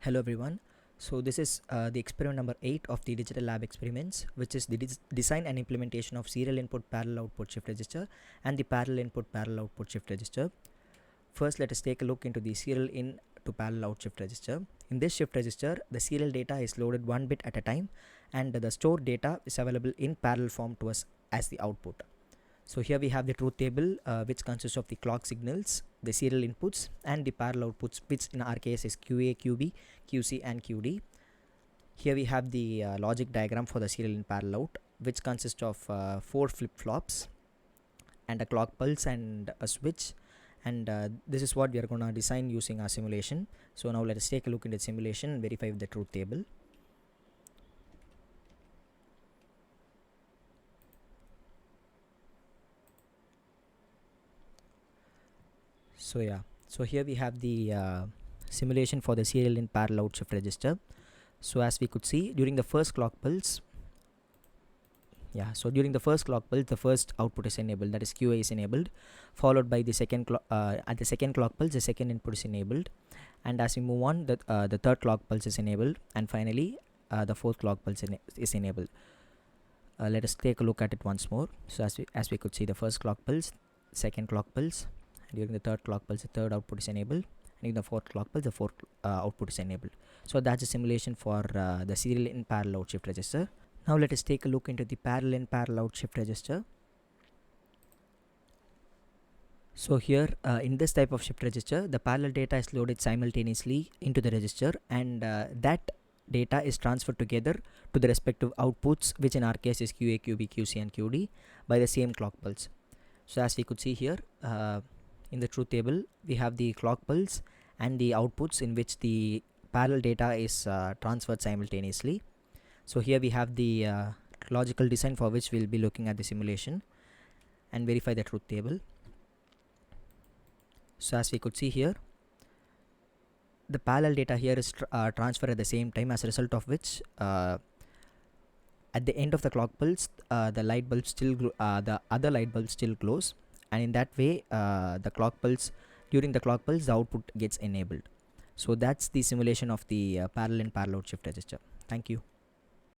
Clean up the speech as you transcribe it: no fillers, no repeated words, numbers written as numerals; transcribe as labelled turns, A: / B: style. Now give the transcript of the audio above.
A: Hello everyone. So this is the experiment number 8 of the digital lab experiments, which is the design and implementation of serial input parallel output shift register and the parallel input parallel output shift register. First, let us take a look into the serial in to parallel out shift register. In this shift register, the serial data is loaded one bit at a time, and the stored data is available in parallel form to us as the output. So here we have the truth table, which consists of the clock signals, the serial inputs, and the parallel outputs, which in our case is QA, QB, QC, and QD. Here we have the logic diagram for the serial in parallel out, which consists of 4 flip-flops and a clock pulse and a switch. And this is what we are going to design using our simulation. So now let us take a look into the simulation and verify with the truth table. So here we have the simulation for the serial in parallel out shift register. So as we could see, during the first clock pulse, the first output is enabled, that is QA is enabled, followed by the second at the second clock pulse the second input is enabled, and as we move on, the third clock pulse is enabled, and finally the fourth clock pulse is enabled. Let us take a look at it once more. So as we could see, the first clock pulse, second clock pulse, during the third clock pulse the third output is enabled, and in the fourth clock pulse the fourth output is enabled. So that's a simulation for the serial in parallel out shift register. Now let us take a look into the parallel in parallel out shift register. So here in this type of shift register, the parallel data is loaded simultaneously into the register, and that data is transferred together to the respective outputs, which in our case is QA, QB, QC, and QD, by the same clock pulse. So as we could see here in the truth table, we have the clock pulse and the outputs in which the parallel data is transferred simultaneously. So here we have the logical design for which we'll be looking at the simulation and verify the truth table. So as we could see here, the parallel data here is transferred at the same time, as a result of which at the end of the clock pulse the light bulb still the other light bulb still glows, and in that way during the clock pulse the output gets enabled. So that's the simulation of the parallel in parallel out shift register. Thank you.